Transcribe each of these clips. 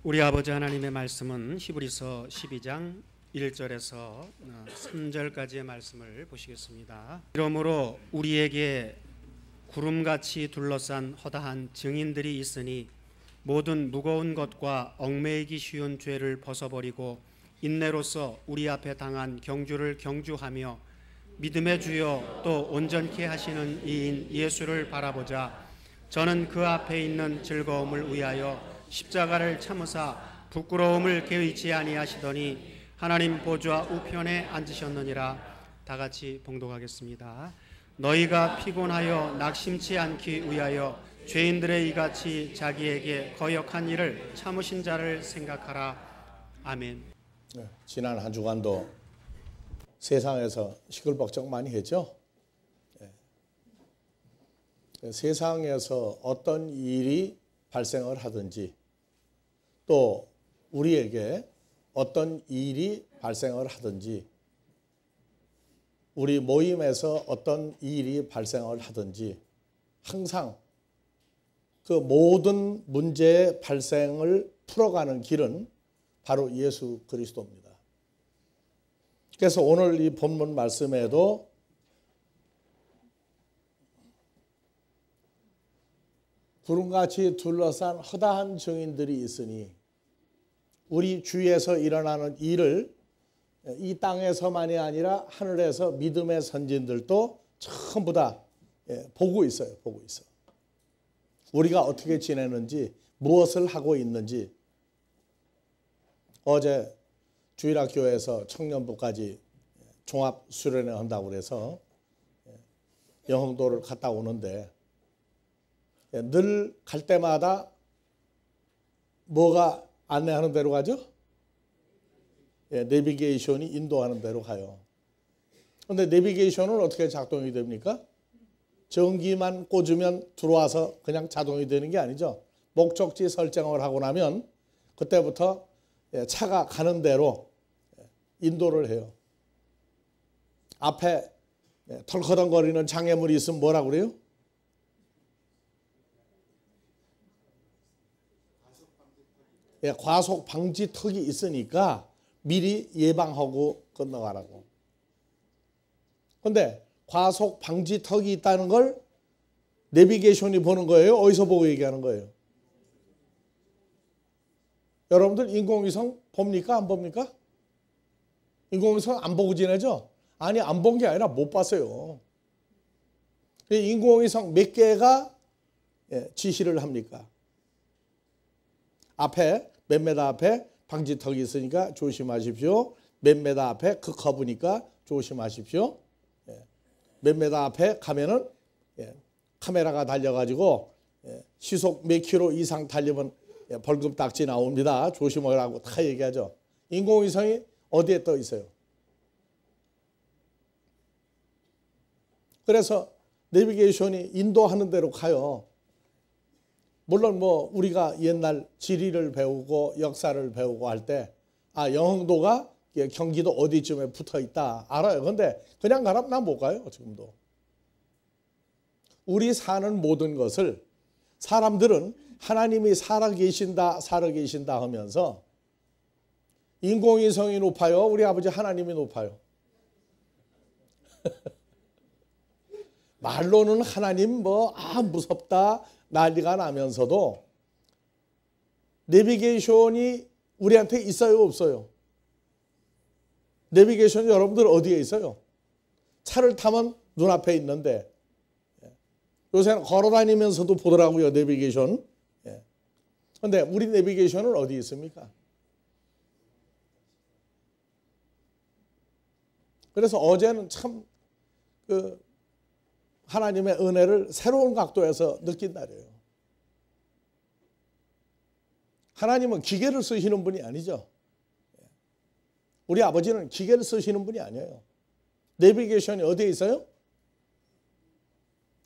우리 아버지 하나님의 말씀은 히브리서 12장 1절에서 3절까지의 말씀을 보시겠습니다. 이러므로 우리에게 구름같이 둘러싼 허다한 증인들이 있으니 모든 무거운 것과 얽매이기 쉬운 죄를 벗어버리고 인내로서 우리 앞에 당한 경주를 경주하며 믿음의 주요 또 온전케 하시는 이인 예수를 바라보자. 저는 그 앞에 있는 즐거움을 위하여 십자가를 참으사 부끄러움을 개의치 아니하시더니 하나님 보좌 우편에 앉으셨느니라. 다 같이 봉독하겠습니다. 너희가 피곤하여 낙심치 않기 위하여 죄인들의 이같이 자기에게 거역한 일을 참으신 자를 생각하라. 아멘. 지난 한 주간도 세상에서 시끌벅적 많이 했죠. 세상에서 어떤 일이 발생을 하든지 또 우리에게 어떤 일이 발생을 하든지 우리 모임에서 어떤 일이 발생을 하든지 항상 그 모든 문제의 발생을 풀어가는 길은 바로 예수 그리스도입니다. 그래서 오늘 이 본문 말씀에도 구름같이 둘러싼 허다한 증인들이 있으니 우리 주위에서 일어나는 일을 이 땅에서만이 아니라 하늘에서 믿음의 선진들도 전부 다 보고 있어요. 보고 있어. 우리가 어떻게 지내는지, 무엇을 하고 있는지. 어제 주일학교에서 청년부까지 종합 수련회 한다고 그래서 영흥도를 갔다 오는데 늘 갈 때마다 뭐가 안내하는 대로 가죠? 내비게이션이 인도하는 대로 가요. 그런데 내비게이션은 어떻게 작동이 됩니까? 전기만 꽂으면 들어와서 그냥 자동이 되는 게 아니죠. 목적지 설정을 하고 나면 그때부터 차가 가는 대로 인도를 해요. 앞에 털커덩거리는 장애물이 있으면 뭐라고 그래요? 과속 방지턱이 있으니까 미리 예방하고 건너가라고. 그런데 과속 방지턱이 있다는 걸 내비게이션이 보는 거예요? 어디서 보고 얘기하는 거예요? 여러분들 인공위성 봅니까? 안 봅니까? 인공위성 안 보고 지내죠? 아니, 안 본 게 아니라 못 봤어요. 인공위성 몇 개가 지시를 합니까? 앞에 몇 메다 앞에 방지턱이 있으니까 조심하십시오. 몇 메다 앞에 커브니까 조심하십시오. 몇 메다 앞에 가면은 카메라가 달려가지고 시속 몇 킬로 이상 달리면 벌금 딱지 나옵니다. 조심하라고 다 얘기하죠. 인공위성이 어디에 떠 있어요? 그래서 내비게이션이 인도하는 대로 가요. 물론 뭐 우리가 옛날 지리를 배우고 역사를 배우고 할 때 영흥도가 경기도 어디쯤에 붙어 있다 알아요. 그런데 그냥 가라면 난 못 가요. 지금도. 우리 사는 모든 것을 사람들은 하나님이 살아계신다 하면서 인공위성이 높아요? 우리 아버지 하나님이 높아요? 말로는 하나님 무섭다 난리가 나면서도 내비게이션이 우리한테 있어요, 없어요? 내비게이션이 여러분들 어디에 있어요? 차를 타면 눈앞에 있는데 요새는 걸어다니면서도 보더라고요, 내비게이션. 그런데 우리 내비게이션은 어디 있습니까? 그래서 어제는 참 하나님의 은혜를 새로운 각도에서 느낀 날이에요. 하나님은 기계를 쓰시는 분이 아니죠. 우리 아버지는 기계를 쓰시는 분이 아니에요. 내비게이션이 어디에 있어요?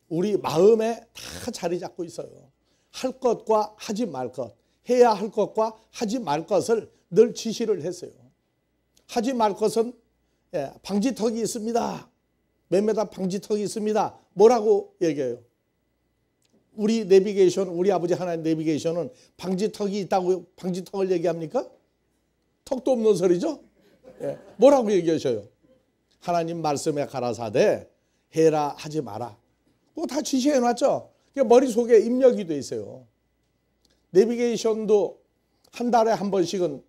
우리 마음에 다 자리 잡고 있어요. 할 것과 하지 말 것, 해야 할 것과 하지 말 것을 늘 지시를 했어요. 하지 말 것은 방지턱이 있습니다. 몇 메다 방지턱이 있습니다. 뭐라고 얘기해요? 우리 내비게이션, 우리 아버지 하나님 내비게이션은 방지턱이 있다고 방지턱을 얘기합니까? 턱도 없는 소리죠? 예. 뭐라고 얘기하셔요? 하나님 말씀에 가라사대 해라 하지 마라. 그거 다 지시해 놨죠? 머릿속에 입력이 돼 있어요. 내비게이션도 한 달에 한 번씩은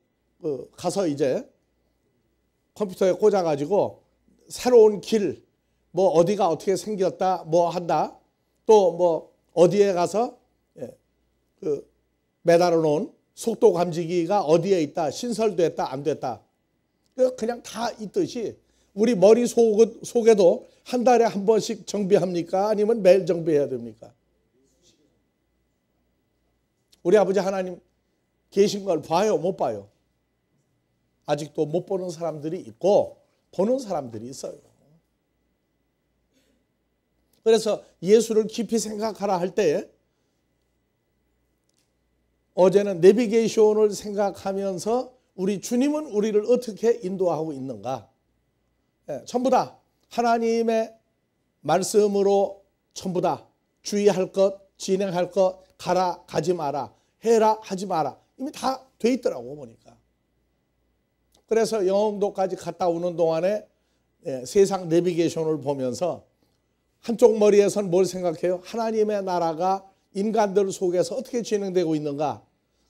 가서 이제 컴퓨터에 꽂아가지고 새로운 길, 뭐 어디가 어떻게 생겼다, 뭐 한다, 또 뭐 어디에 가서 매달아 놓은 속도 감지기가 어디에 있다, 신설됐다, 안 됐다. 그냥 다 있듯이 우리 머릿속에도 한 달에 한 번씩 정비합니까? 아니면 매일 정비해야 됩니까? 우리 아버지 하나님 계신 걸 봐요, 못 봐요? 아직도 못 보는 사람들이 있고 보는 사람들이 있어요. 그래서 예수를 깊이 생각하라 할 때 어제는 내비게이션을 생각하면서 우리 주님은 우리를 어떻게 인도하고 있는가? 전부 다 하나님의 말씀으로 전부 다 주의할 것, 진행할 것, 가라, 가지 마라, 해라, 하지 마라. 이미 다 돼 있더라고 보니까. 그래서 영흥도까지 갔다 오는 동안에 세상 내비게이션을 보면서 한쪽 머리에선 뭘 생각해요? 하나님의 나라가 인간들 속에서 어떻게 진행되고 있는가?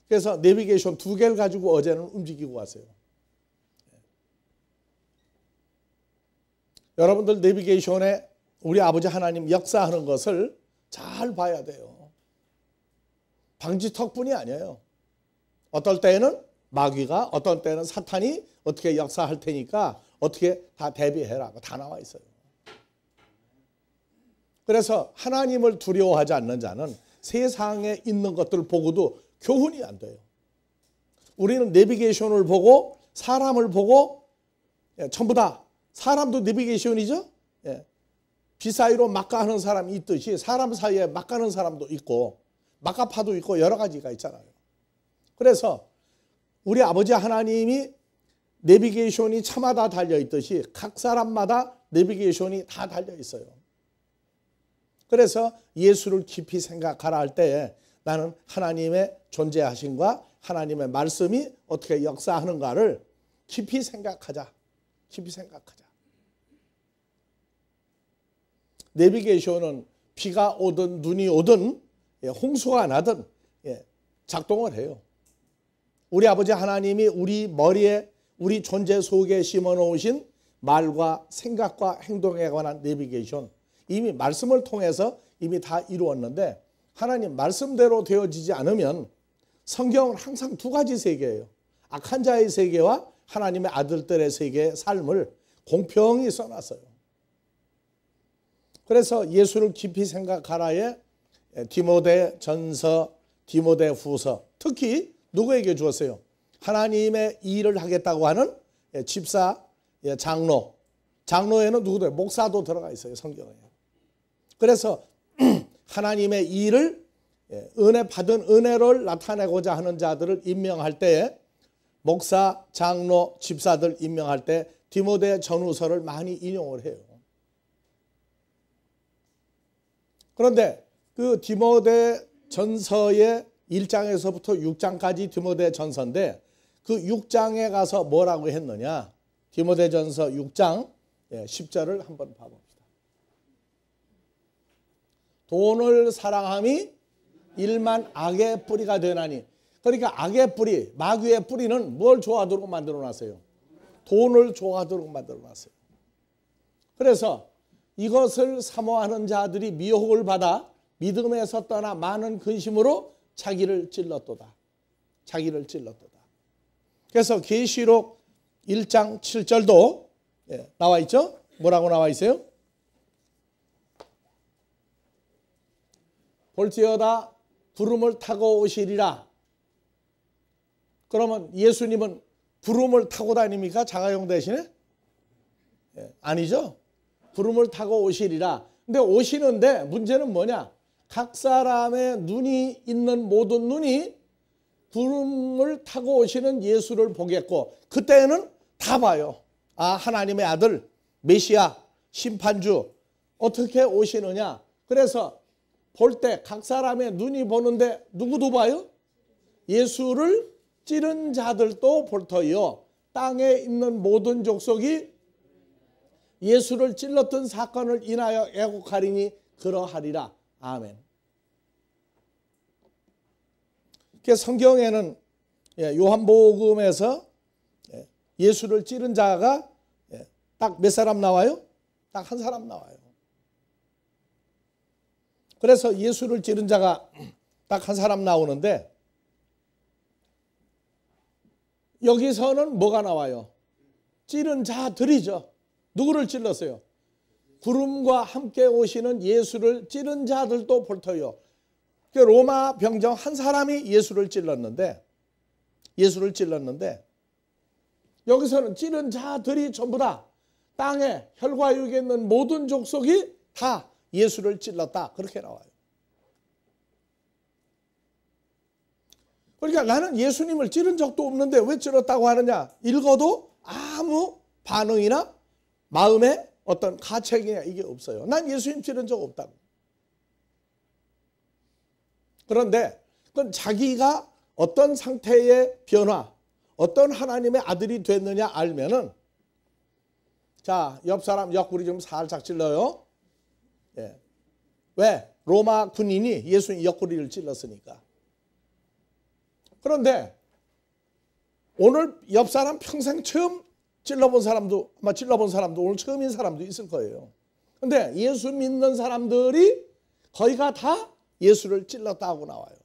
그래서 내비게이션 2개를 가지고 어제는 움직이고 왔어요. 여러분들 내비게이션에 우리 아버지 하나님 역사하는 것을 잘 봐야 돼요. 방지턱뿐이 아니에요. 어떨 때는 마귀가, 어떤 때는 사탄이 어떻게 역사할 테니까 어떻게 다 대비해라. 다 나와 있어요. 그래서 하나님을 두려워하지 않는 자는 세상에 있는 것들을 보고도 교훈이 안 돼요. 우리는 내비게이션을 보고 사람을 보고 전부 다 사람도 내비게이션이죠. 비사이로 막 가는 사람이 있듯이 사람 사이에 막 가는 사람도 있고 막가파도 있고 여러 가지가 있잖아요. 그래서 우리 아버지 하나님이 내비게이션이 차마다 달려있듯이 각 사람마다 내비게이션이 다 달려있어요. 그래서 예수를 깊이 생각하라 할 때 나는 하나님의 존재하심과 하나님의 말씀이 어떻게 역사하는가를 깊이 생각하자. 깊이 생각하자. 내비게이션은 비가 오든 눈이 오든 홍수가 나든 작동을 해요. 우리 아버지 하나님이 우리 머리에 우리 존재 속에 심어놓으신 말과 생각과 행동에 관한 내비게이션 이미 말씀을 통해서 이미 다 이루었는데 하나님 말씀대로 되어지지 않으면 성경은 항상 2가지 세계예요. 악한 자의 세계와 하나님의 아들들의 세계의 삶을 공평히 써놨어요. 그래서 예수를 깊이 생각하라에 디모데 전서, 디모데 후서 특히 누구에게 주었어요? 하나님의 일을 하겠다고 하는 집사, 장로. 장로에는 누구들? 목사도 들어가 있어요. 성경에. 그래서 하나님의 일을 은혜 받은 은혜를 나타내고자 하는 자들을 임명할 때 목사, 장로, 집사들 임명할 때 디모데 전후서를 많이 인용을 해요. 그런데 그 디모데 전서의 1장에서부터 6장까지 디모데 전서인데 그 6장에 가서 뭐라고 했느냐? 디모데 전서 6장 10절을 한번 봐봅시다. 돈을 사랑함이 일만 악의 뿌리가 되나니. 그러니까 악의 뿌리, 마귀의 뿌리는 뭘 좋아하도록 만들어 놨어요? 돈을 좋아하도록 만들어 놨어요. 그래서 이것을 사모하는 자들이 미혹을 받아 믿음에서 떠나 많은 근심으로 자기를 찔렀도다. 자기를 찔렀도다. 그래서 계시록 1장 7절도 나와 있죠? 뭐라고 나와 있어요? 볼지어다 구름을 타고 오시리라. 그러면 예수님은 구름을 타고 다닙니까? 자가용 대신에? 아니죠. 구름을 타고 오시리라. 근데 오시는데 문제는 뭐냐? 각 사람의 눈이 있는 모든 눈이 구름을 타고 오시는 예수를 보겠고 그때는 다 봐요. 아, 하나님의 아들 메시아 심판주 어떻게 오시느냐. 그래서 볼 때 각 사람의 눈이 보는데 누구도 봐요? 예수를 찌른 자들도 볼 터이요 땅에 있는 모든 족속이 예수를 찔렀던 사건을 인하여 애곡하리니 그러하리라. 아멘. 성경에는 요한복음에서 예수를 찌른 자가 딱 몇 사람 나와요? 딱 한 사람 나와요. 그래서 예수를 찌른 자가 딱 한 사람 나오는데 여기서는 뭐가 나와요? 찌른 자들이죠. 누구를 찔렀어요? 구름과 함께 오시는 예수를 찌른 자들도 볼 터요. 로마 병정 한 사람이 예수를 찔렀는데 여기서는 찌른 자들이 전부 다 땅에 혈과 육에 있는 모든 족속이 다 예수를 찔렀다. 그렇게 나와요. 그러니까 나는 예수님을 찌른 적도 없는데 왜 찔렀다고 하느냐? 읽어도 아무 반응이나 마음에 어떤 가책이냐 이게 없어요. 난 예수님 찌른 적 없다고. 그런데 그건 자기가 어떤 상태의 변화, 어떤 하나님의 아들이 됐느냐 알면은 자, 옆 사람 옆구리 좀 살짝 찔러요. 예. 왜? 로마 군인이 예수님 옆구리를 찔렀으니까. 그런데 오늘 옆 사람 평생 처음 찔러본 사람도 아마 찔러본 사람도 오늘 처음인 사람도 있을 거예요. 그런데 예수 믿는 사람들이 거의가 다 예수를 찔렀다고 나와요.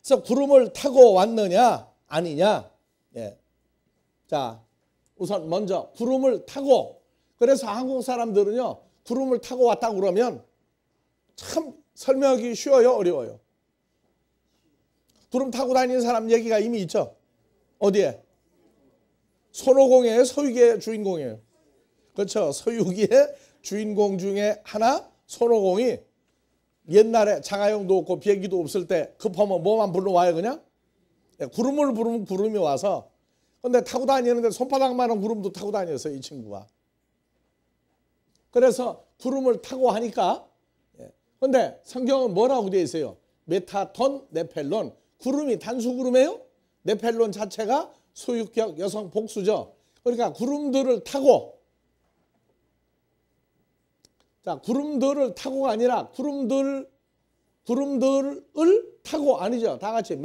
그래서 구름을 타고 왔느냐 아니냐. 예. 자, 우선 먼저 구름을 타고, 그래서 한국 사람들은요 구름을 타고 왔다고 그러면 참 설명하기 쉬워요, 어려워요? 구름 타고 다니는 사람 얘기가 이미 있죠. 어디에? 손오공의 서유기의 주인공이에요. 그렇죠. 서유기의 주인공 중에 하나 손오공이 옛날에 자가용도 없고 비행기도 없을 때 급하면 뭐만 불러와요? 그냥 구름을 부르면 구름이 와서. 근데 타고 다니는데 손바닥만한 구름도 타고 다녔어요, 이 친구가. 그래서 구름을 타고 하니까. 근데 성경은 뭐라고 되어 있어요? 메타톤 네펠론. 구름이 단수구름이에요? 네펠론 자체가 소유격 여성 복수죠. 그러니까 구름들을 타고, 자, 구름들을 타고가 아니라 구름들을 타고 아니죠. 다 같이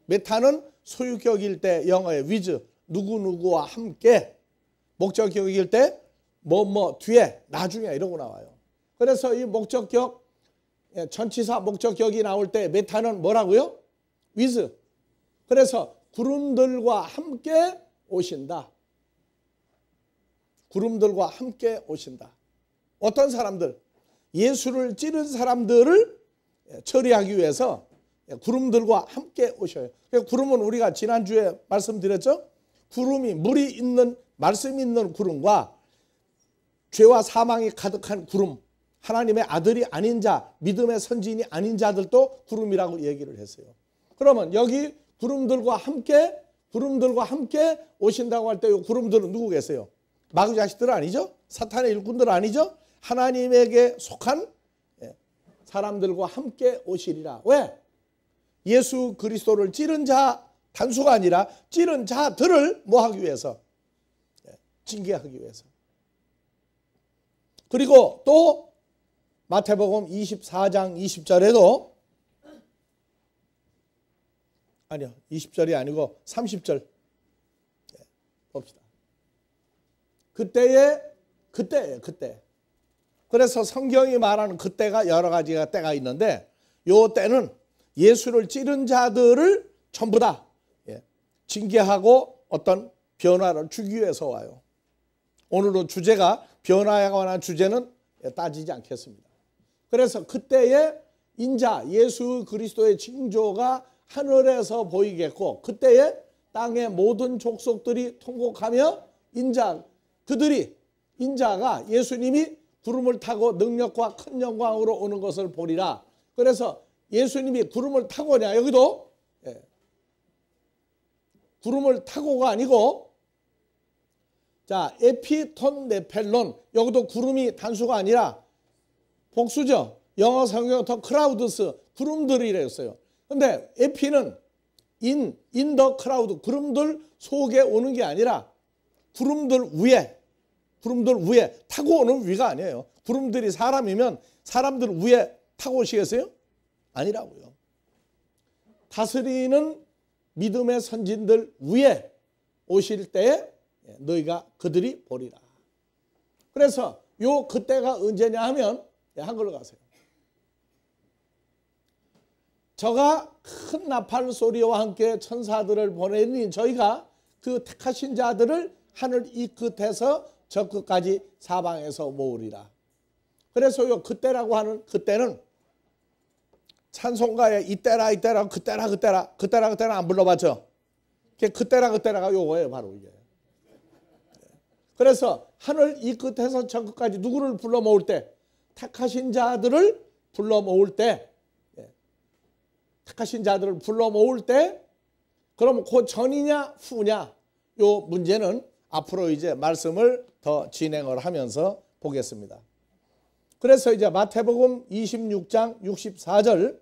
메타는 소유격일 때 영어의 with, 누구누구와 함께, 목적격일 때 뭐뭐 뒤에 나중에 이러고 나와요. 그래서 이 목적격, 전치사 목적격이 나올 때 메타는 뭐라고요? with. 그래서 구름들과 함께 오신다. 구름들과 함께 오신다. 어떤 사람들? 예수를 찌른 사람들을 처리하기 위해서 구름들과 함께 오셔요. 구름은 우리가 지난주에 말씀드렸죠? 구름이 물이 있는, 말씀이 있는 구름과 죄와 사망이 가득한 구름, 하나님의 아들이 아닌 자, 믿음의 선지인이 아닌 자들도 구름이라고 얘기를 했어요. 그러면 여기 구름들과 함께 오신다고 할 때 이 구름들은 누구 계세요? 마귀 자식들 아니죠? 사탄의 일꾼들 아니죠? 하나님에게 속한 사람들과 함께 오시리라. 왜? 예수 그리스도를 찌른 자 단수가 아니라 찌른 자들을 뭐 하기 위해서? 징계하기 위해서. 그리고 또 마태복음 24장 20절에도 아니요, 20절이 아니고 30절 봅시다. 그때. 그래서 성경이 말하는 그때가 여러 가지가 때가 있는데 요 때는 예수를 찌른 자들을 전부 다 징계하고 어떤 변화를 주기 위해서 와요. 오늘은 주제가 변화에 관한 주제는 따지지 않겠습니다. 그래서 그때의 인자 예수 그리스도의 징조가 하늘에서 보이겠고 그때에 땅의 모든 족속들이 통곡하며 인자가 예수님이 구름을 타고 능력과 큰 영광으로 오는 것을 보리라. 그래서 예수님이 구름을 타고냐? 여기도 구름을 타고가 아니고 자 에피톤 네펠론, 여기도 구름이 단수가 아니라 복수죠. 영어 성경 더 크라우드스 구름들이라 했어요. 근데 에피는 in the cloud 구름들 속에 오는 게 아니라 구름들 위에 타고 오는 위가 아니에요. 구름들이 사람이면 사람들 위에 타고 오시겠어요? 아니라고요. 다스리는 믿음의 선진들 위에 오실 때에 너희가 그들이 보리라. 그래서 요 그때가 언제냐 하면 한글로 가세요. 저가 큰 나팔 소리와 함께 천사들을 보내니 저희가 그 택하신 자들을 하늘 이 끝에서 저 끝까지 사방에서 모으리라. 그래서 요 그때라고 하는 그때는 찬송가에 이때라 그때라 안 불러봤죠? 그때라가 요거예요. 바로 이게. 그래서 하늘 이 끝에서 저 끝까지 누구를 불러 모을 때? 택하신 자들을 불러 모을 때, 택하신 자들을 불러 모을 때, 그럼 그 전이냐 후냐? 요 문제는 앞으로 이제 말씀을 더 진행을 하면서 보겠습니다. 그래서 이제 마태복음 26장 64절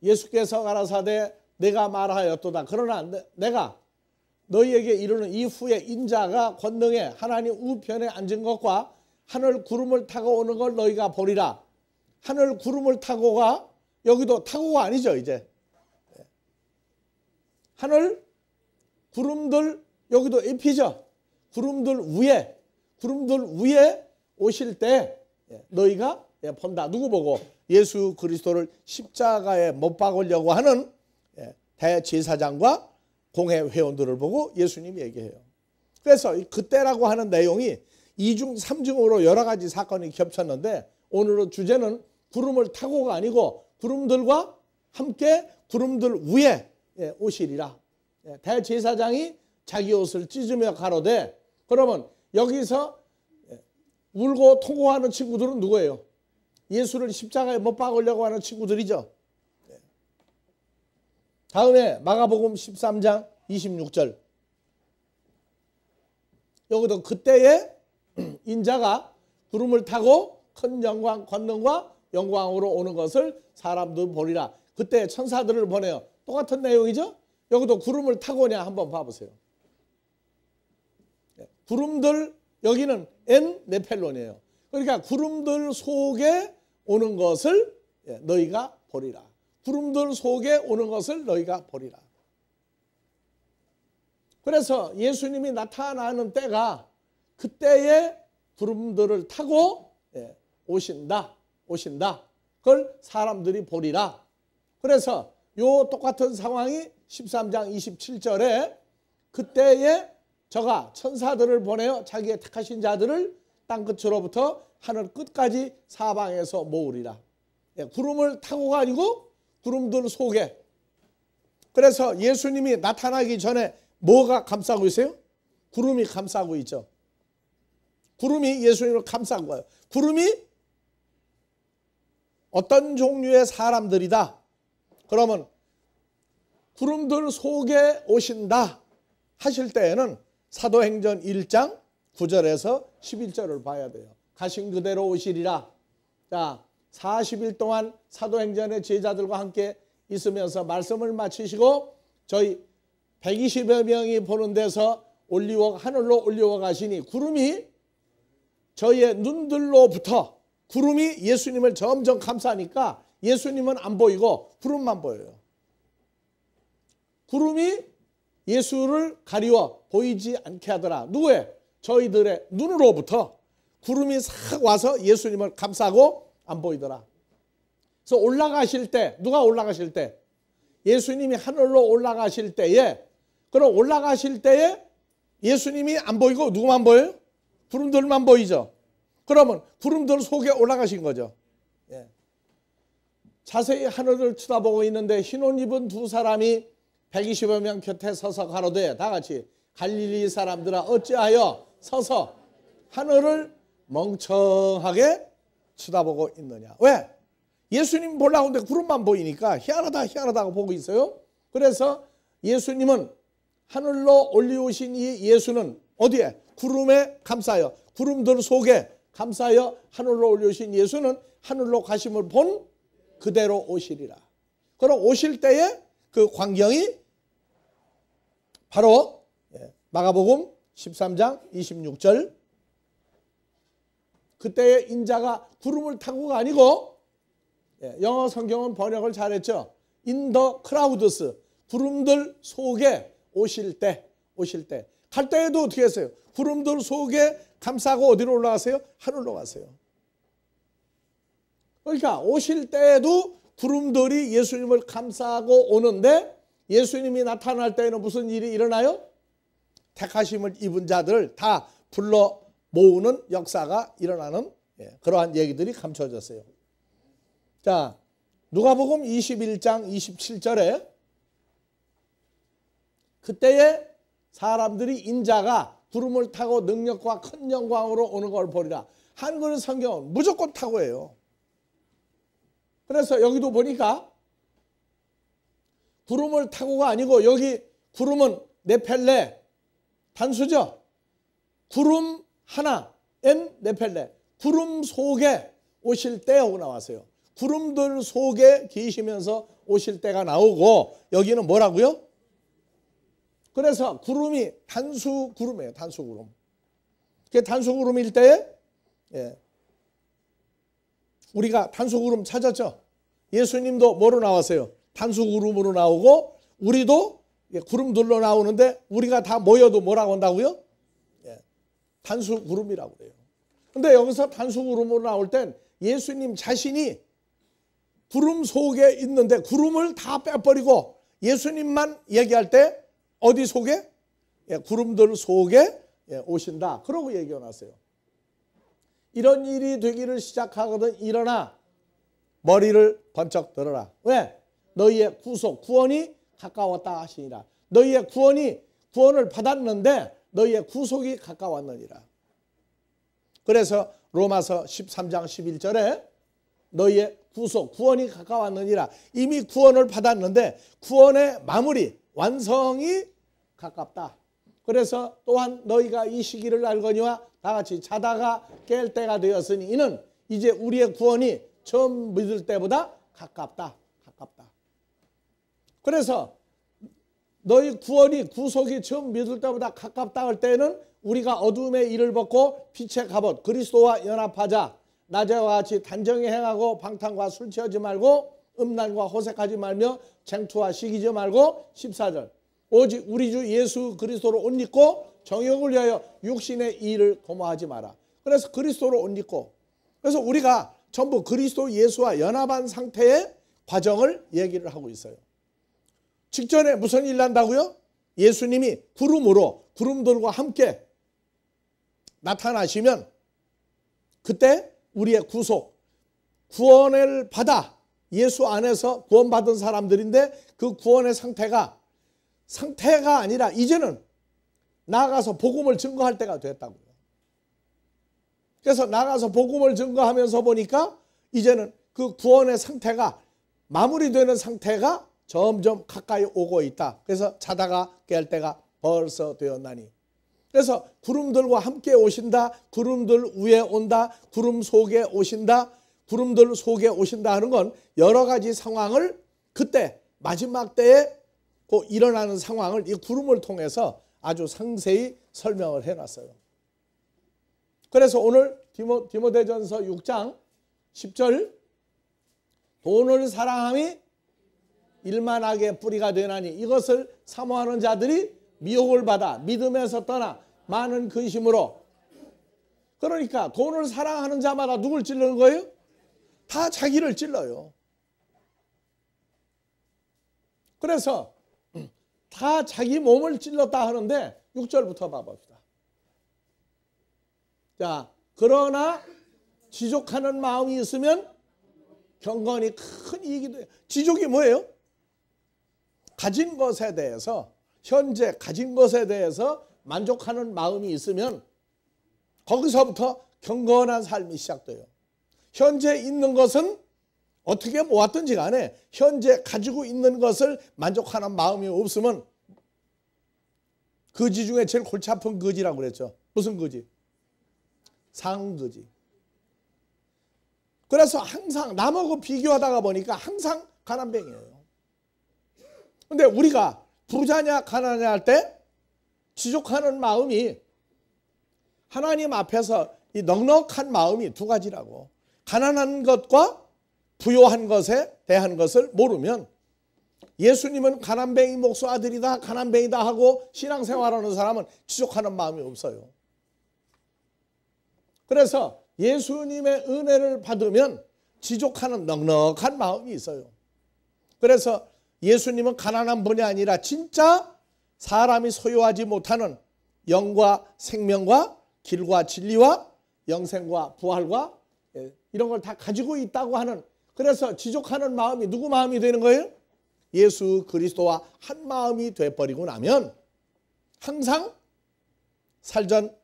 예수께서 가라사대 내가 말하였도다. 그러나 내가 너희에게 이르는 이후에 인자가 권능에 하나님 우편에 앉은 것과 하늘 구름을 타고 오는 걸 너희가 보리라. 하늘 구름을 타고가 여기도 타고가 아니죠. 이제 하늘 구름들 여기도 에피죠. 구름들 위에 오실 때 너희가 본다. 누구 보고? 예수 그리스도를 십자가에 못 박으려고 하는 대제사장과 공회 회원들을 보고 예수님이 얘기해요. 그래서 그때라고 하는 내용이 2중 3중으로 여러 가지 사건이 겹쳤는데 오늘의 주제는 구름을 타고가 아니고 구름들과 함께 구름들 위에 오시리라. 대제사장이 자기 옷을 찢으며 가로되 그러면 여기서 울고 통곡하는 친구들은 누구예요? 예수를 십자가에 못 박으려고 하는 친구들이죠. 다음에 마가복음 13장 26절 여기도 그때에 인자가 구름을 타고 큰 영광 권능과 영광으로 오는 것을 사람들 보리라. 그때 천사들을 보내요. 똑같은 내용이죠. 여기도 구름을 타고 오냐 한번 봐보세요. 구름들 여기는 엔 네펠론이에요. 그러니까 구름들 속에 오는 것을 너희가 보리라. 구름들 속에 오는 것을 너희가 보리라. 그래서 예수님이 나타나는 때가 그때에 구름들을 타고 오신다. 그걸 사람들이 보리라. 그래서 요 똑같은 상황이 13장 27절에 그때에 저가 천사들을 보내어 자기의 택하신 자들을 땅끝으로부터 하늘 끝까지 사방에서 모으리라. 구름을 타고가 아니고 구름들 속에. 그래서 예수님이 나타나기 전에 뭐가 감싸고 있어요? 구름이 감싸고 있죠. 구름이 예수님을 감싼 거예요. 구름이 어떤 종류의 사람들이다. 그러면 구름들 속에 오신다 하실 때에는 사도행전 1장 9절에서 11절을 봐야 돼요. 가신 그대로 오시리라. 자, 40일 동안 사도행전의 제자들과 함께 있으면서 말씀을 마치시고 저희 120여 명이 보는 데서 하늘로 올리워 가시니 구름이 저희의 눈들로부터 구름이 예수님을 점점 감싸니까 예수님은 안 보이고 구름만 보여요. 구름이 예수를 가리워 보이지 않게 하더라. 누구의? 저희들의 눈으로부터 구름이 싹 와서 예수님을 감싸고 안 보이더라. 그래서 올라가실 때, 누가 올라가실 때? 예수님이 하늘로 올라가실 때에, 그럼 올라가실 때에 예수님이 안 보이고 누구만 보여요? 구름들만 보이죠. 그러면 구름들 속에 올라가신 거죠. 자세히 하늘을 쳐다보고 있는데 흰옷 입은 두 사람이 120여 명 곁에 서서 가로되 다 같이 갈릴리 사람들아 어찌하여 서서 하늘을 멍청하게 쳐다보고 있느냐. 왜? 예수님 보려고 하는데 구름만 보이니까 희한하다고 보고 있어요. 그래서 예수님은 하늘로 올리우신 이 예수는 어디에? 구름에 감싸요. 구름들 속에 감싸여 하늘로 올리신 예수는 하늘로 가심을 본 그대로 오시리라. 그럼 오실 때에 그 광경이 바로 마가복음 13장 26절, 그때의 인자가 구름을 타고가 아니고, 영어 성경은 번역을 잘했죠. In the clouds, 구름들 속에 오실 때. 갈 때에도 어떻게 했어요? 구름들 속에 감싸고 어디로 올라가세요? 하늘로 가세요. 그러니까 오실 때에도 구름들이 예수님을 감싸고 오는데, 예수님이 나타날 때에는 무슨 일이 일어나요? 택하심을 입은 자들을 다 불러 모으는 역사가 일어나는 그러한 얘기들이 감춰졌어요. 자, 누가복음 21장 27절에 그때에 사람들이 인자가 구름을 타고 능력과 큰 영광으로 오는 걸 보리라. 한글 성경은 무조건 타고예요. 그래서 여기도 보니까 구름을 타고가 아니고, 여기 구름은 네펠레 단수죠. 구름 하나, 엔 네펠레, 구름 속에 오실 때 하고 나왔어요. 구름들 속에 계시면서 오실 때가 나오고, 여기는 뭐라고요? 그래서 구름이 단수구름이에요. 단수구름. 그게 단수구름일 때에 우리가 단수구름 찾았죠. 예수님도 뭐로 나왔어요? 단수구름으로 나오고, 우리도 구름들로 나오는데, 우리가 다 모여도 뭐라고 한다고요? 단수구름이라고 그래요. 근데 여기서 단수구름으로 나올 땐 예수님 자신이 구름 속에 있는데, 구름을 다 빼버리고 예수님만 얘기할 때 어디 속에? 구름들 속에 오신다. 그러고 얘기해 놨어요. 이런 일이 되기를 시작하거든 일어나 머리를 번쩍 들어라. 왜? 너희의 구속, 구원이 가까웠다 하시니라. 너희의 구원을 받았는데 너희의 구속이 가까웠느니라. 그래서 로마서 13장 11절에 너희의 구속, 구원이 가까웠느니라. 이미 구원을 받았는데 구원의 마무리, 완성이 가깝다. 그래서 또한 너희가 이 시기를 알거니와 다 같이 자다가 깰 때가 되었으니 이는 이제 우리의 구원이 처음 믿을 때보다 가깝다. 그래서 너희 구원이, 구속이 처음 믿을 때보다 가깝다 할 때는 우리가 어둠의 일을 벗고 빛의 갑옷 그리스도와 연합하자. 낮에와 같이 단정히 행하고 방탕과 술 취하지 말고 음란과 호색하지 말며 쟁투와 시기지 말고 14절 오직 우리 주 예수 그리스도로 옷 입고 정욕을 위하여 육신의 일을 도모하지 마라. 그래서 그리스도로 옷 입고, 그래서 우리가 전부 그리스도 예수와 연합한 상태의 과정을 얘기를 하고 있어요. 직전에 무슨 일 난다고요? 예수님이 구름들과 함께 나타나시면 그때 우리의 구속, 구원을 받아 예수 안에서 구원받은 사람들인데, 그 구원의 상태가 아니라 이제는 나아가서 복음을 증거할 때가 됐다고요. 그래서 나가서 복음을 증거하면서 보니까 이제는 그 구원의 상태가 마무리되는 상태가 점점 가까이 오고 있다. 그래서 자다가 깰 때가 벌써 되었나니. 그래서 구름들과 함께 오신다, 구름들 위에 온다, 구름 속에 오신다, 구름들 속에 오신다 하는 건 여러 가지 상황을 그때 마지막 때에 그 일어나는 상황을 이 구름을 통해서 아주 상세히 설명을 해놨어요. 그래서 오늘 디모데전서 6장 10절 돈을 사랑함이 일만하게 뿌리가 되나니 이것을 사모하는 자들이 미혹을 받아 믿음에서 떠나 많은 근심으로. 그러니까 돈을 사랑하는 자마다 누굴 찔르는 거예요? 다 자기를 찔러요. 그래서 다 자기 몸을 찔렀다 하는데 6절부터 봐봅시다. 자, 그러나 지족하는 마음이 있으면 경건이 큰 이익이 돼요. 지족이 뭐예요? 가진 것에 대해서, 현재 가진 것에 대해서 만족하는 마음이 있으면 거기서부터 경건한 삶이 시작돼요. 현재 있는 것은 어떻게 모았든지 간에 현재 가지고 있는 것을 만족하는 마음이 없으면 거지 중에 제일 골치 아픈 거지라고 그랬죠. 무슨 거지? 상거지. 그래서 항상 남하고 비교하다가 보니까 항상 가난뱅이에요. 근데 우리가 부자냐 가난냐 할 때 지족하는 마음이 하나님 앞에서 이 넉넉한 마음이 두 가지라고. 가난한 것과 부요한 것에 대한 것을 모르면 예수님은 가난뱅이 목수 아들이다 가난뱅이다 하고 신앙생활하는 사람은 지족하는 마음이 없어요. 그래서 예수님의 은혜를 받으면 지족하는 넉넉한 마음이 있어요. 그래서 예수님은 가난한 분이 아니라 진짜 사람이 소유하지 못하는 영과 생명과 길과 진리와 영생과 부활과 이런 걸 다 가지고 있다고 하는, 그래서 지족하는 마음이 누구 마음이 되는 거예요? 예수 그리스도와 한 마음이 돼버리고 나면 항상 살전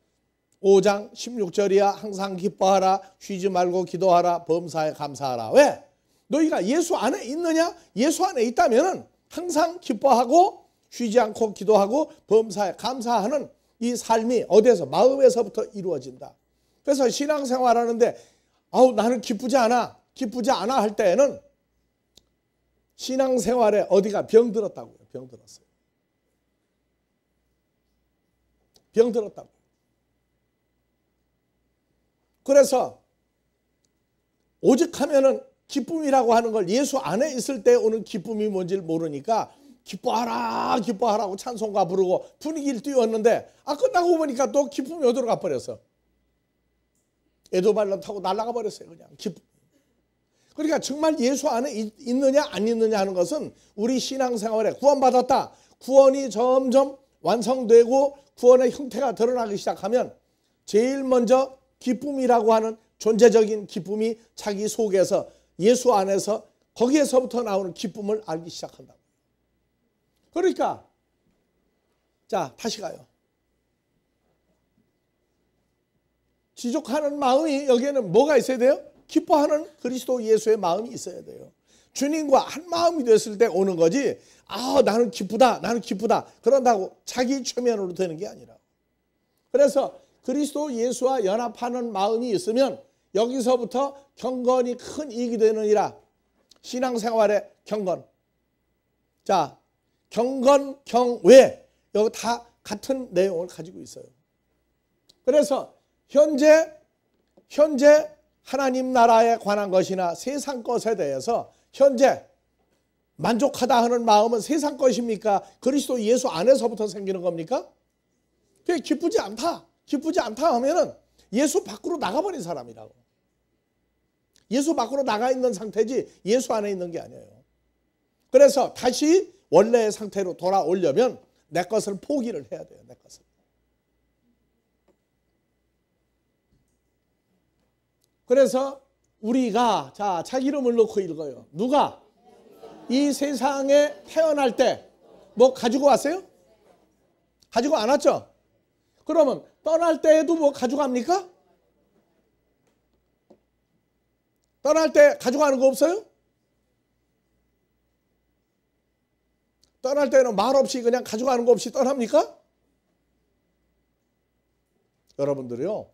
5장 16절이야 항상 기뻐하라 쉬지 말고 기도하라 범사에 감사하라. 왜? 너희가 예수 안에 있느냐? 예수 안에 있다면 항상 기뻐하고 쉬지 않고 기도하고 범사에 감사하는 이 삶이 어디에서? 마음에서부터 이루어진다. 그래서 신앙생활하는데 나는 기쁘지 않아 할 때에는 신앙생활에 어디가 병들었다고요. 병들었어요. 병들었다고. 그래서 오직 하면은 기쁨이라고 하는 걸 예수 안에 있을 때 오는 기쁨이 뭔지를 모르니까 기뻐하라 기뻐하라고 찬송가 부르고 분위기를 띄웠는데 끝나고 보니까 또 기쁨이 어디로 가버렸어. 에도발론 타고 날아가 버렸어요. 그냥 기쁨. 그러니까 정말 예수 안에 있느냐 안 있느냐 하는 것은 우리 신앙생활에 구원받았다. 구원이 점점 완성되고 구원의 형태가 드러나기 시작하면 제일 먼저 기쁨이라고 하는 존재적인 기쁨이 자기 속에서 예수 안에서 거기에서부터 나오는 기쁨을 알기 시작한다. 그러니까 자 다시 가요. 지족하는 마음이 여기에는 뭐가 있어야 돼요? 기뻐하는 그리스도 예수의 마음이 있어야 돼요. 주님과 한 마음이 됐을 때 오는 거지 나는 기쁘다 그런다고 자기 최면으로 되는 게 아니라. 그래서 그리스도 예수와 연합하는 마음이 있으면 여기서부터 경건이 큰 이익이 되느니라. 신앙생활의 경건. 자, 경건, 경외 여기 다 같은 내용을 가지고 있어요. 그래서 현재 하나님 나라에 관한 것이나 세상 것에 대해서 현재 만족하다 하는 마음은 세상 것입니까? 그리스도 예수 안에서부터 생기는 겁니까? 그게 기쁘지 않다 하면은 예수 밖으로 나가버린 사람이라고. 예수 밖으로 나가 있는 상태지 예수 안에 있는 게 아니에요. 그래서 다시 원래의 상태로 돌아오려면 내 것을 포기를 해야 돼요. 내 것을. 그래서 우리가 자기 이름을 넣고 읽어요. 누가 이 세상에 태어날 때 뭐 가지고 왔어요? 가지고 안 왔죠? 그러면 떠날 때에도 뭐 가져갑니까? 떠날 때 가져가는 거 없어요? 떠날 때는 말 없이 그냥 가져가는 거 없이 떠납니까? 여러분들이요.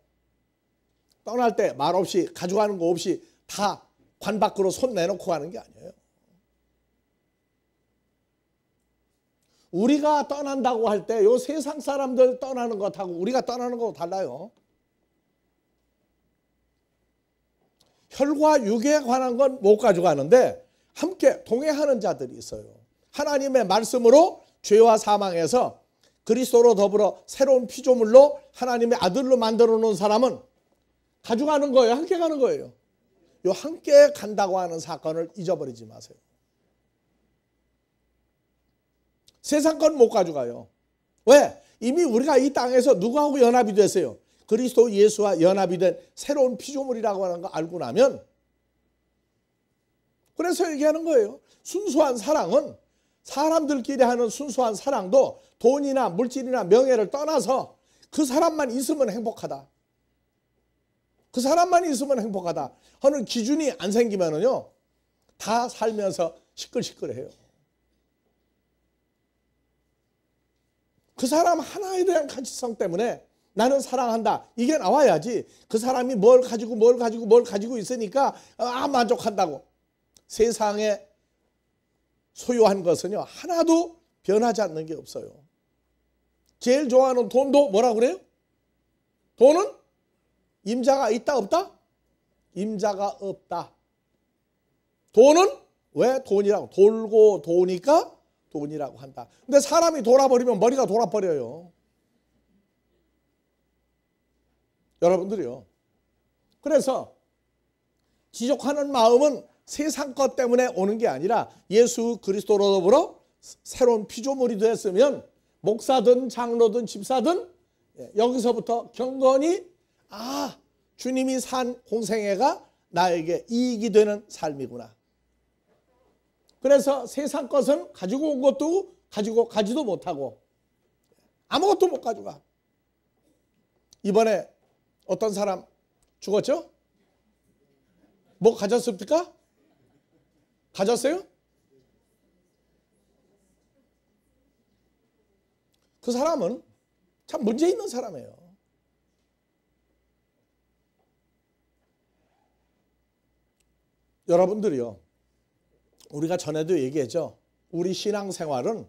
떠날 때 말 없이 가져가는 거 없이 다 관 밖으로 손 내놓고 가는 게 아니에요. 우리가 떠난다고 할 때 요 세상 사람들 떠나는 것하고 우리가 떠나는 거하고 달라요. 혈과 육에 관한 건 못 가져가는데 함께 동행하는 자들이 있어요. 하나님의 말씀으로 죄와 사망에서 그리스도로 더불어 새로운 피조물로 하나님의 아들로 만들어 놓은 사람은 가져가는 거예요. 함께 가는 거예요. 요 함께 간다고 하는 사건을 잊어버리지 마세요. 세상 건 못 가져가요. 왜? 이미 우리가 이 땅에서 누구하고 연합이 됐어요? 그리스도 예수와 연합이 된 새로운 피조물이라고 하는 거 알고 나면, 그래서 얘기하는 거예요. 순수한 사랑은, 사람들끼리 하는 순수한 사랑도 돈이나 물질이나 명예를 떠나서 그 사람만 있으면 행복하다. 그 사람만 있으면 행복하다 하는 기준이 안 생기면은요, 다 살면서 시끌시끌해요. 그 사람 하나에 대한 가치성 때문에 나는 사랑한다. 이게 나와야지. 그 사람이 뭘 가지고 있으니까 만족한다고. 세상에 소유한 것은요, 하나도 변하지 않는 게 없어요. 제일 좋아하는 돈도 뭐라 그래요? 돈은 임자가 있다 없다? 임자가 없다. 돈은 왜 돈이라고? 돌고 도니까 돈이라고 한다. 근데 사람이 돌아버리면 머리가 돌아버려요. 여러분들이요. 그래서 지족하는 마음은 세상 것 때문에 오는 게 아니라 예수 그리스도로 더불어 새로운 피조물이 됐으면 목사든 장로든 집사든 여기서부터 경건히 주님이 산 공생애가 나에게 이익이 되는 삶이구나. 그래서 세상 것은 가지고 온 것도 가지고 가지도 못하고 아무것도 못 가져가. 이번에 어떤 사람 죽었죠? 뭐 가졌습니까? 가졌어요? 그 사람은 참 문제 있는 사람이에요. 여러분들이요, 우리가 전에도 얘기했죠. 우리 신앙생활은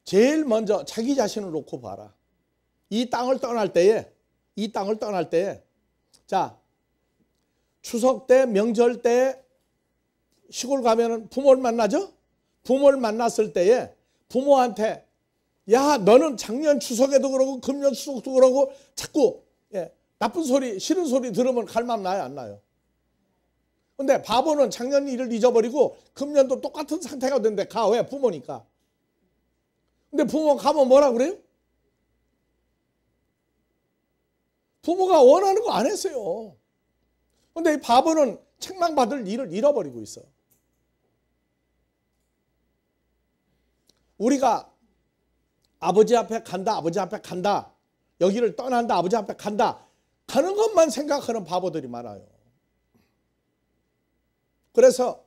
제일 먼저 자기 자신을 놓고 봐라. 이 땅을 떠날 때에 자, 추석 때, 명절 때 시골 가면은 부모를 만나죠? 부모를 만났을 때에 부모한테 야, 너는 작년 추석에도 그러고 금년 추석도 그러고 자꾸 나쁜 소리, 싫은 소리 들으면 갈망 나요, 안 나요? 근데 바보는 작년 일을 잊어버리고 금년도 똑같은 상태가 된대. 가. 왜? 부모니까. 근데 부모 가면 뭐라 그래요? 부모가 원하는 거 안 했어요. 근데 이 바보는 책망받을 일을 잃어버리고 있어. 우리가 아버지 앞에 간다. 여기를 떠난다. 아버지 앞에 간다. 가는 것만 생각하는 바보들이 많아요. 그래서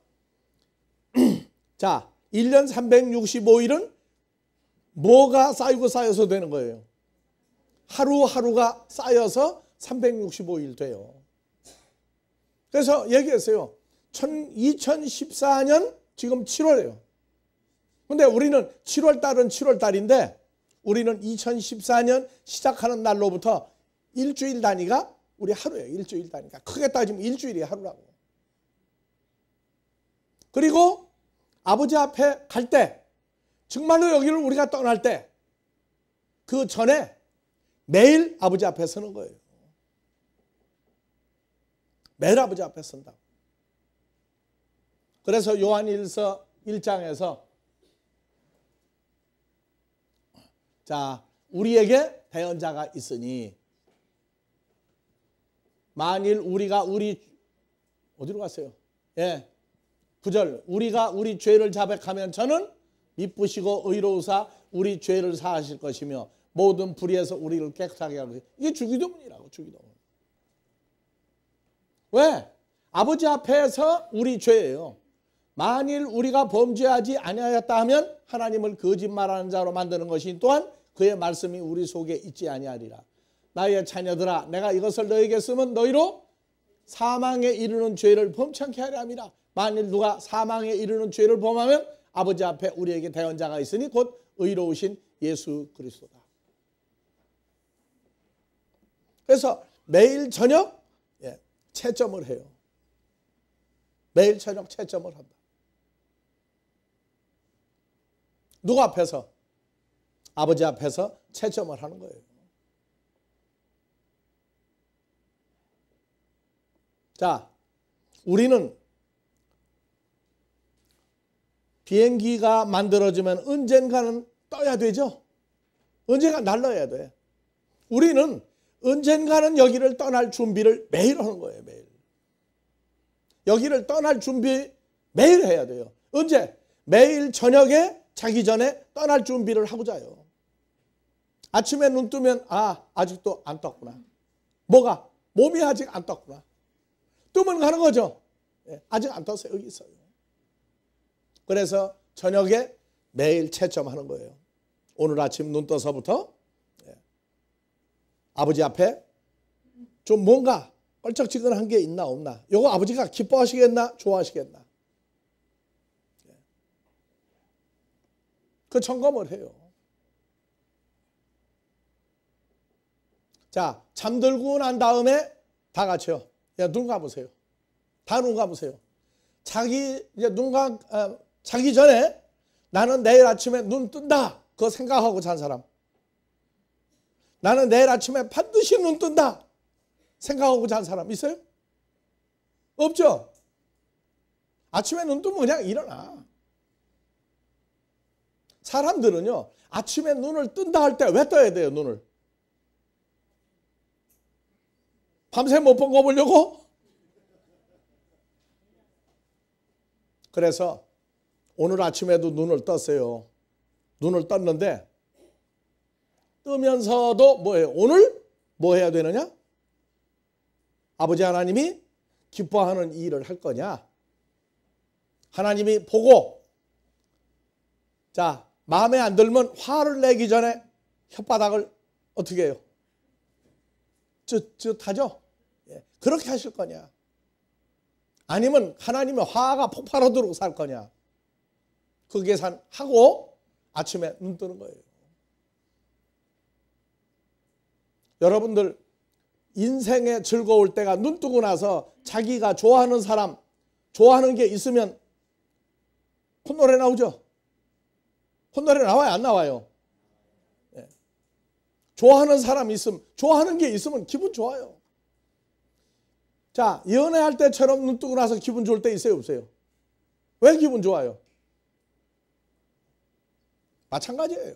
자, 1년 365일은 뭐가 쌓여서 되는 거예요? 하루하루가 쌓여서 365일 돼요. 그래서 얘기했어요. 2014년 지금 7월이에요. 근데 우리는 7월달은 7월달인데 우리는 2014년 시작하는 날로부터 일주일 단위가 우리 하루예요. 일주일 단위가. 크게 따지면 일주일이 하루라고. 그리고 아버지 앞에 갈 때, 정말로 여기를 우리가 떠날 때, 그 전에 매일 아버지 앞에 서는 거예요. 매일 아버지 앞에 선다. 그래서 요한일서 1장에서 자, 우리에게 대언자가 있으니 만일 우리가 어디로 갔어요? 9절, 우리가 우리 죄를 자백하면 저는 미쁘시고 의로우사 우리 죄를 사하실 것이며 모든 불의에서 우리를 깨끗하게 하고. 이게 주기도문이라고. 주기도문. 왜? 아버지 앞에서 우리 죄예요. 만일 우리가 범죄하지 아니하였다 하면 하나님을 거짓말하는 자로 만드는 것이 또한 그의 말씀이 우리 속에 있지 아니하리라. 나의 자녀들아, 내가 이것을 너에게 쓰면 너희로 사망에 이르는 죄를 범창케 하려 함이라. 만일 누가 사망에 이르는 죄를 범하면 아버지 앞에 우리에게 대언자가 있으니 곧 의로우신 예수 그리스도다. 그래서 매일 저녁 채점을 해요. 매일 저녁 채점을 한다. 누구 앞에서? 아버지 앞에서 채점을 하는 거예요. 자, 우리는 비행기가 만들어지면 언젠가는 떠야 되죠. 언젠가 날라야 돼. 우리는 언젠가는 여기를 떠날 준비를 매일 하는 거예요. 매일. 여기를 떠날 준비 매일 해야 돼요. 언제? 매일 저녁에 자기 전에 떠날 준비를 하고 자요. 아침에 눈 뜨면 아직도 안 떴구나. 뭐가? 몸이 아직 안 떴구나. 뜨면 가는 거죠. 아직 안 떴어요. 여기 있어요. 그래서 저녁에 매일 채점하는 거예요. 오늘 아침 눈 떠서부터 아버지 앞에 좀 뭔가 껄쩍지근한 게 있나 없나? 요거 아버지가 기뻐하시겠나? 좋아하시겠나? 그 점검을 해요. 자, 잠들고 난 다음에 다 같이요. 야, 눈 감으세요. 다 눈 감으세요. 자기 전에 나는 내일 아침에 눈 뜬다. 그거 생각하고 잔 사람. 나는 내일 아침에 반드시 눈 뜬다. 생각하고 잔 사람 있어요? 없죠? 아침에 눈 뜨면 그냥 일어나. 사람들은요, 아침에 눈을 뜬다 할 때 왜 떠야 돼요, 눈을? 밤새 못 본 거 보려고? 그래서 오늘 아침에도 눈을 떴어요. 눈을 떴는데 뜨면서도 뭐예요? 오늘 뭐 해야 되느냐? 아버지 하나님이 기뻐하는 일을 할 거냐? 하나님이 보고 자, 마음에 안 들면 화를 내기 전에 혓바닥을 어떻게 해요? 하죠? 그렇게 하실 거냐? 아니면 하나님의 화가 폭발하도록 살 거냐? 그 계산하고 아침에 눈 뜨는 거예요. 여러분들 인생에 즐거울 때가 눈 뜨고 나서 자기가 좋아하는 사람, 좋아하는 게 있으면 콧노래 나오죠? 콧노래 나와요? 안 나와요? 네. 좋아하는 사람 있으면, 좋아하는 게 있으면 기분 좋아요. 자, 연애할 때처럼 눈 뜨고 나서 기분 좋을 때 있어요? 없어요? 왜 기분 좋아요? 마찬가지예요.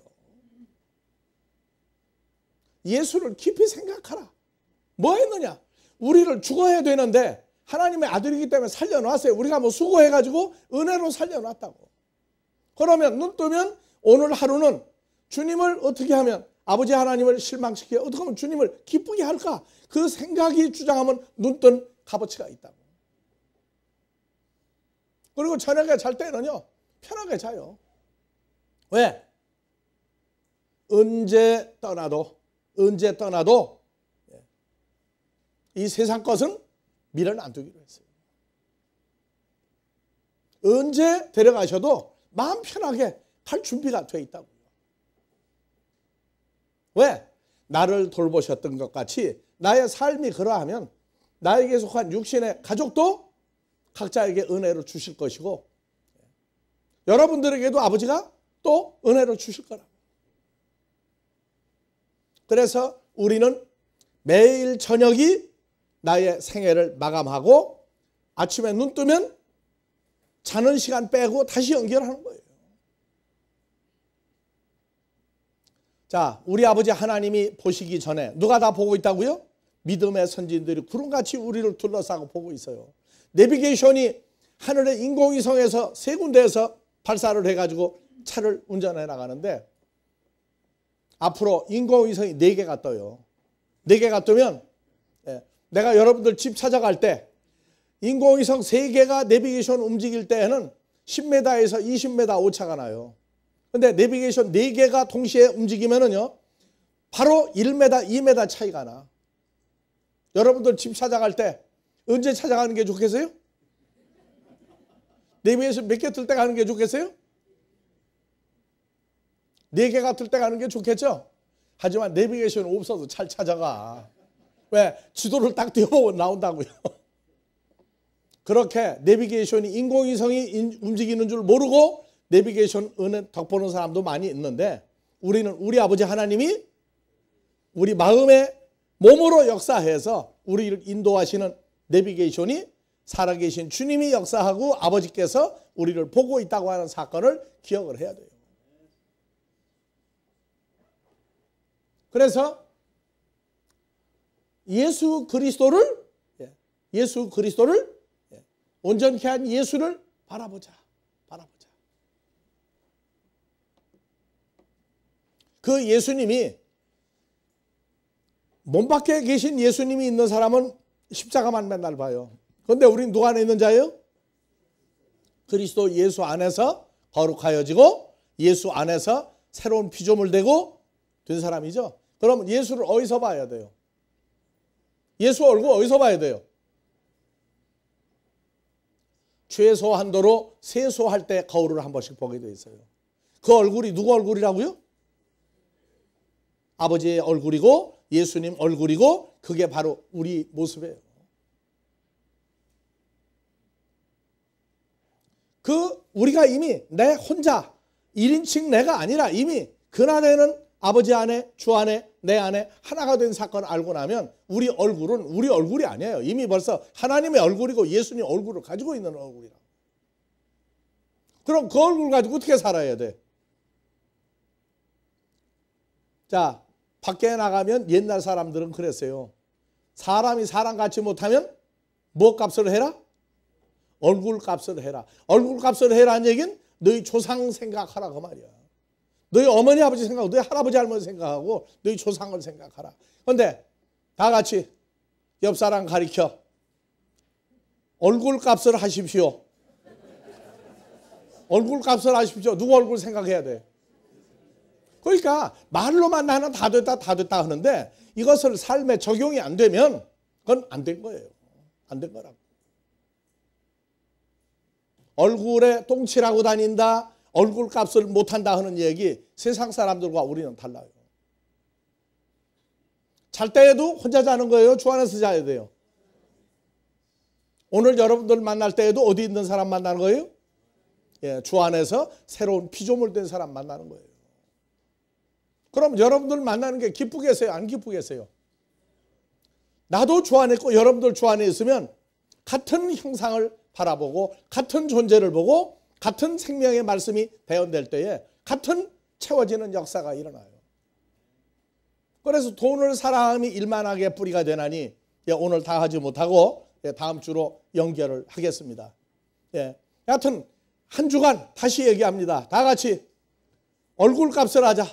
예수를 깊이 생각하라. 뭐 했느냐? 우리를 죽어야 되는데 하나님의 아들이기 때문에 살려놨어요. 우리가 뭐 수고해가지고 은혜로 살려놨다고. 그러면 눈 뜨면 오늘 하루는 주님을 어떻게 하면 아버지 하나님을 실망시켜 어떻게 하면 주님을 기쁘게 할까? 그 생각이 주장하면 눈 뜬 값어치가 있다고. 그리고 저녁에 잘 때는요 편하게 자요. 왜? 언제 떠나도 이 세상 것은 미련 안 두기로 했어요. 언제 데려가셔도 마음 편하게 갈 준비가 돼 있다고요. 왜? 나를 돌보셨던 것 같이 나의 삶이 그러하면 나에게 속한 육신의 가족도 각자에게 은혜를 주실 것이고 여러분들에게도 아버지가 또 은혜를 주실 거라고. 그래서 우리는 매일 저녁이 나의 생애를 마감하고 아침에 눈 뜨면 자는 시간 빼고 다시 연결하는 거예요. 자, 우리 아버지 하나님이 보시기 전에 누가 다 보고 있다고요? 믿음의 선진들이 구름같이 우리를 둘러싸고 보고 있어요. 내비게이션이 하늘의 인공위성에서 세 군데에서 발사를 해가지고 차를 운전해 나가는데 앞으로 인공위성이 4개가 떠요. 4개가 뜨면 내가 여러분들 집 찾아갈 때 인공위성 3개가 내비게이션 움직일 때에는 10m에서 20m 오차가 나요. 근데 내비게이션 4개가 동시에 움직이면은요 바로 1m, 2m 차이가 나. 여러분들 집 찾아갈 때 언제 찾아가는 게 좋겠어요? 내비게이션 몇 개 뜰 때 가는 게 좋겠어요? 4개가 뜰 때 가는 게 좋겠죠? 하지만 내비게이션 없어도 잘 찾아가. 왜? 지도를 딱 띄워보면 나온다고요. 그렇게 내비게이션이 인공위성이 움직이는 줄 모르고 내비게이션 은혜 덕보는 사람도 많이 있는데 우리는 우리 아버지 하나님이 우리 마음에 몸으로 역사해서 우리를 인도하시는 내비게이션이 살아계신 주님이 역사하고 아버지께서 우리를 보고 있다고 하는 사건을 기억을 해야 돼요. 그래서 예수 그리스도를 온전케 한 예수를 바라보자. 그 예수님이 몸 밖에 계신 예수님이 있는 사람은 십자가만 맨날 봐요. 그런데 우리는 누가 안에 있는 자예요? 그리스도 예수 안에서 거룩하여지고 예수 안에서 새로운 피조물 되고 된 사람이죠. 그러면 예수를 어디서 봐야 돼요? 예수 얼굴 어디서 봐야 돼요? 최소한도로 세수할 때 거울을 한 번씩 보게 돼 있어요. 그 얼굴이 누구 얼굴이라고요? 아버지의 얼굴이고 예수님 얼굴이고 그게 바로 우리 모습이에요. 우리가 이미 내 혼자 1인칭 내가 아니라 이미 그날에는 아버지 안에 주 안에 내 안에 하나가 된 사건을 알고 나면 우리 얼굴은 우리 얼굴이 아니에요. 이미 벌써 하나님의 얼굴이고 예수님 얼굴을 가지고 있는 얼굴이라. 그럼 그 얼굴 가지고 어떻게 살아야 돼? 자, 밖에 나가면 옛날 사람들은 그랬어요. 사람이 사람 같지 못하면 뭐 값을 해라? 얼굴 값을 해라. 얼굴 값을 해라는 얘기는 너희 조상 생각하라 그 말이야. 너희 어머니 아버지 생각하고 너희 할아버지 할머니 생각하고 너희 조상을 생각하라. 그런데 다 같이 옆 사람 가리켜 얼굴 값을 하십시오. 얼굴 값을 하십시오. 누구 얼굴 생각해야 돼? 그러니까 말로만 나는 다 됐다 다 됐다 하는데 이것을 삶에 적용이 안 되면 그건 안 된 거예요. 안 된 거라고. 얼굴에 똥칠하고 다닌다, 얼굴 값을 못한다 하는 얘기 세상 사람들과 우리는 달라요. 잘 때에도 혼자 자는 거예요? 주 안에서 자야 돼요? 오늘 여러분들 만날 때에도 어디 있는 사람 만나는 거예요? 예, 주 안에서 새로운 피조물 된 사람 만나는 거예요. 그럼 여러분들 만나는 게 기쁘겠어요? 안 기쁘겠어요? 나도 주 안에 있고 여러분들 주 안에 있으면 같은 형상을 바라보고 같은 존재를 보고 같은 생명의 말씀이 대언될 때에 같은 채워지는 역사가 일어나요. 그래서 돈을 사람이 일만하게 뿌리가 되나니 오늘 다 하지 못하고 다음 주로 연결을 하겠습니다. 여하튼 한 주간 다시 얘기합니다. 다 같이 얼굴 값을 하자.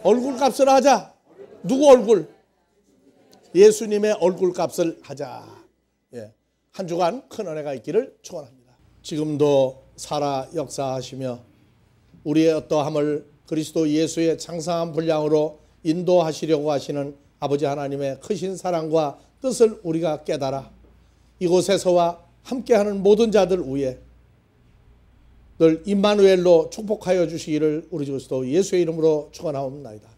얼굴 값을 하자. 누구 얼굴? 예수님의 얼굴 값을 하자. 한 주간 큰 은혜가 있기를 축원합니다. 지금도 살아 역사하시며 우리의 어떠함을 그리스도 예수의 장성한 분량으로 인도하시려고 하시는 아버지 하나님의 크신 사랑과 뜻을 우리가 깨달아 이곳에서와 함께하는 모든 자들 위에 늘 임마누엘로 축복하여 주시기를 우리 그리스도 예수의 이름으로 축원하옵나이다.